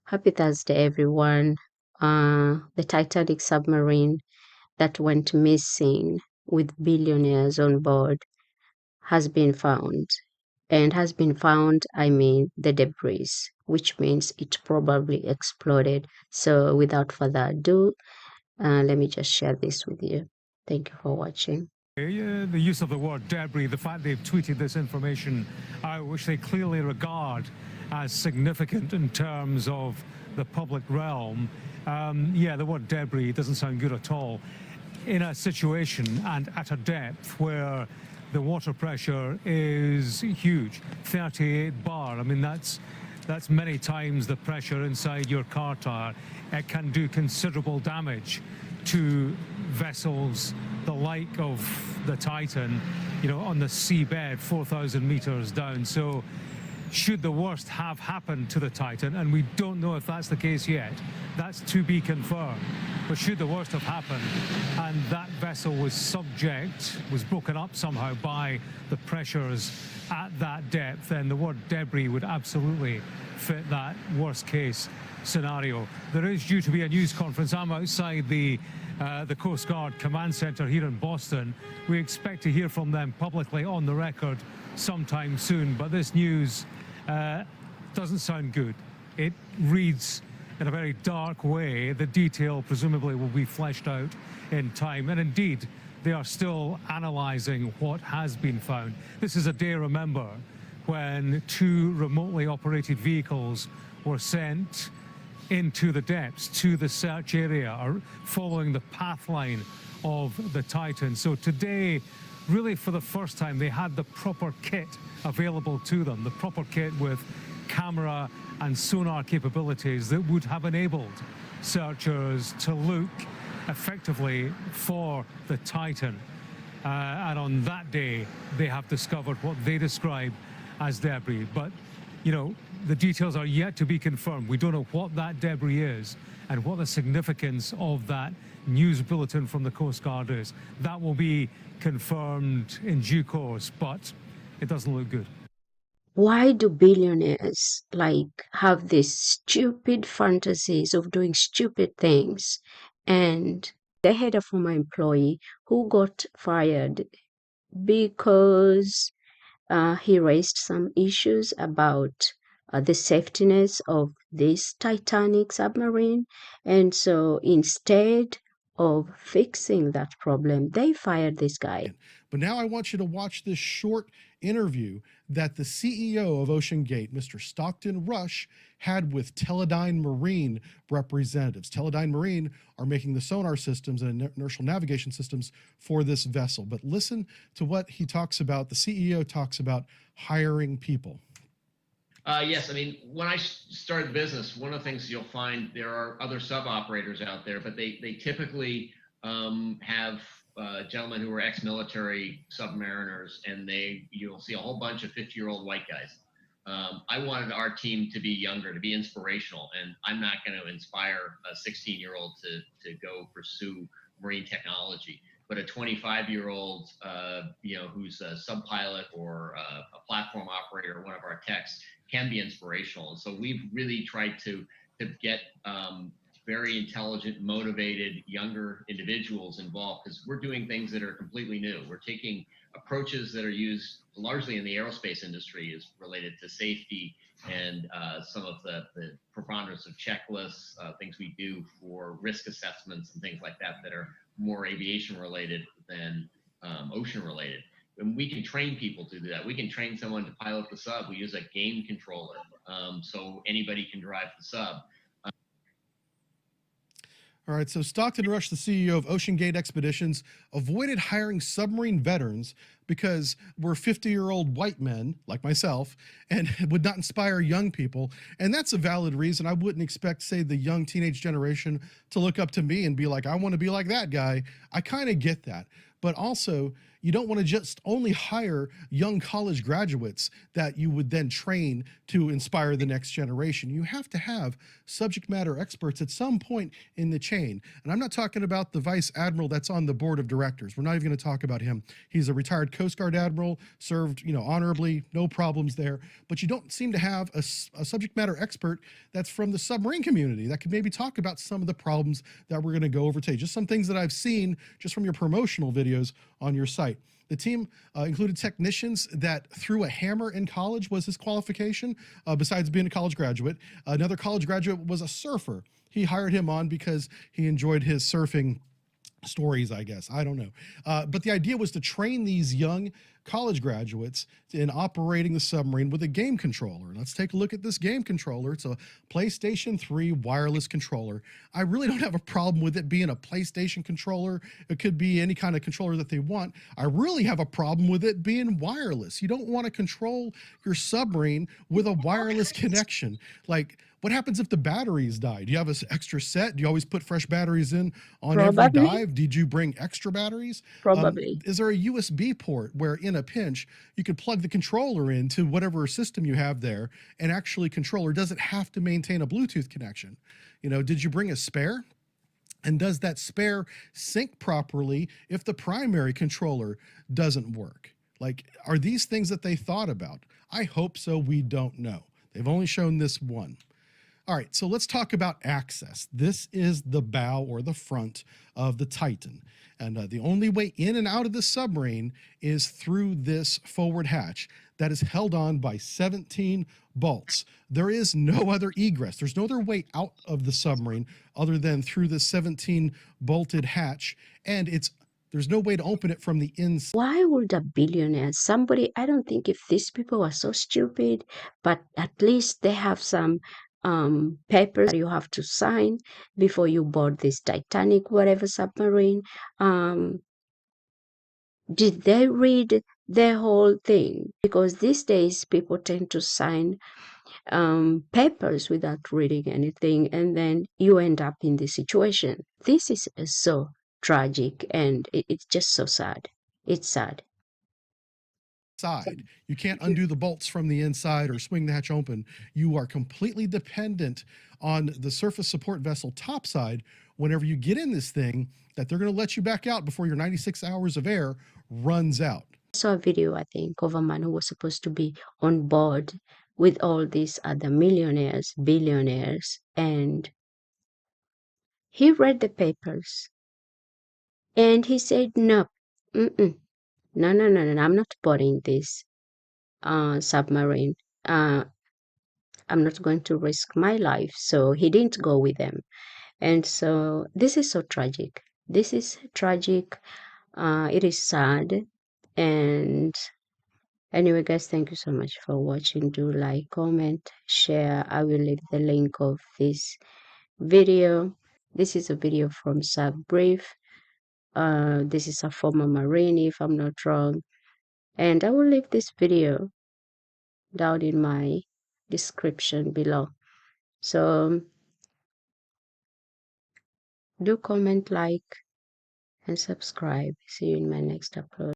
Happy Thursday, everyone. The Titanic submarine that went missing with billionaires on board has been found. And has been found, I mean the debris, which means it probably exploded. So without further ado, let me just share this with you. Thank you for watching. The use of the word debris, the fact they've tweeted this information out, which they clearly regard as significant in terms of the public realm. Yeah, the word debris doesn't sound good at all. In a situation and at a depth where the water pressure is huge, 38 bar. I mean, that's many times the pressure inside your car tire. It can do considerable damage to vessels the like of the Titan, you know, on the seabed 4,000 meters down. So should the worst have happened to the Titan, and we don't know if that's the case yet, that's to be confirmed, but should the worst have happened and that vessel was broken up somehow by the pressures at that depth, then the word debris would absolutely fit that worst case scenario. There is due to be a news conference. I'm outside the Coast Guard Command Center here in Boston. We expect to hear from them publicly on the record sometime soon, but this news doesn't sound good. It reads in a very dark way. The detail presumably will be fleshed out in time, and indeed they are still analyzing what has been found. This is a day, remember, when two remotely operated vehicles were sent into the depths, to the search area, or following the path line of the Titan. So today, really for the first time, they had the proper kit available to them, the proper kit with camera and sonar capabilities that would have enabled searchers to look effectively for the Titan. And on that day, they have discovered what they describe as debris. But, you know, the details are yet to be confirmed. We don't know what that debris is and what the significance of that news bulletin from the Coast Guard is. That will be confirmed in due course, but it doesn't look good. Why do billionaires have these stupid fantasies of doing stupid things? And they had a former employee who got fired because he raised some issues about the safetiness of this Titanic submarine. And so instead of fixing that problem, they fired this guy. But now I want you to watch this short interview that the CEO of Ocean Gate, Mr. Stockton Rush, had with Teledyne Marine representatives. Teledyne Marine are making the sonar systems and inertial navigation systems for this vessel. But listen to what he talks about. The CEO talks about hiring people. Yes, I mean, when I started the business, one of the things you'll find, there are other sub-operators out there, but they typically have gentlemen who are ex-military submariners, and you'll see a whole bunch of 50-year-old white guys. I wanted our team to be younger, to be inspirational, and I'm not going to inspire a 16-year-old to go pursue marine technology. But a 25-year-old, who's a sub-pilot or a platform operator, one of our techs, can be inspirational. And so we've really tried to get very intelligent, motivated, younger individuals involved, because we're doing things that are completely new. We're taking approaches that are used largely in the aerospace industry, is related to safety and some of the preponderance of checklists, things we do for risk assessments and things like that are more aviation related than ocean related. And we can train people to do that. We can train someone to pilot the sub. We use a game controller, so anybody can drive the sub. All right, so Stockton Rush, the CEO of Ocean Gate Expeditions, avoided hiring submarine veterans because we're 50-year-old white men, like myself, and would not inspire young people. And that's a valid reason. I wouldn't expect, say, the young teenage generation to look up to me and be like, I want to be like that guy. I kind of get that. But also, You don't want to just only hire young college graduates that you would then train to inspire the next generation. You have to have subject matter experts at some point in the chain. And I'm not talking about the vice admiral that's on the board of directors. We're not even going to talk about him. He's a retired Coast Guard admiral, served, honorably, no problems there. But you don't seem to have a subject matter expert that's from the submarine community that could maybe talk about some of the problems that we're going to go over today. Just some things that I've seen just from your promotional videos on your site. The team included technicians that threw a hammer in college was his qualification, besides being a college graduate. Another college graduate was a surfer. He hired him on because he enjoyed his surfing stories, I guess. I don't know. But the idea was to train these young college graduates in operating the submarine with a game controller. Let's take a look at this game controller. It's a PlayStation 3 wireless controller. I really don't have a problem with it being a PlayStation controller. It could be any kind of controller that they want. I really have a problem with it being wireless. You don't want to control your submarine with a wireless connection. Like, what happens if the batteries die? Do you have an extra set? Do you always put fresh batteries in on every Probably. dive? Did you bring extra batteries? Probably. Is there a USB port where in a pinch you could plug the controller into whatever system you have there and actually control, or does it have to maintain a Bluetooth connection? Did you bring a spare? And does that spare sync properly if the primary controller doesn't work? Like, are these things that they thought about? I hope so. We don't know. They've only shown this one. All right, so let's talk about access. This is the bow or the front of the Titan. And the only way in and out of the submarine is through this forward hatch that is held on by 17 bolts. There is no other egress. There's no other way out of the submarine other than through the 17 bolted hatch. And there's no way to open it from the inside. Why would a billionaire, I don't think if these people are so stupid, but at least they have some papers you have to sign before you board this Titanic, whatever submarine. Did they read the whole thing? Because these days people tend to sign papers without reading anything, and then you end up in this situation. This is so tragic, and it's just so sad. It's sad. You can't undo the bolts from the inside or swing the hatch open. You are completely dependent on the surface support vessel topside whenever you get in this thing, that they're going to let you back out before your 96 hours of air runs out. I saw a video, I think, of a man who was supposed to be on board with all these other millionaires, billionaires, and he read the papers and he said, no, no, I'm not boarding this submarine. I'm not going to risk my life. So he didn't go with them. And so this is so tragic. This is tragic. It is sad. And anyway, guys, thank you so much for watching. Do like, comment, share. I will leave the link of this video. This is a video from Sub Brief. This is a former Marine, if I'm not wrong. And I will leave this video down in my description below. So do comment, like, and subscribe. See you in my next upload.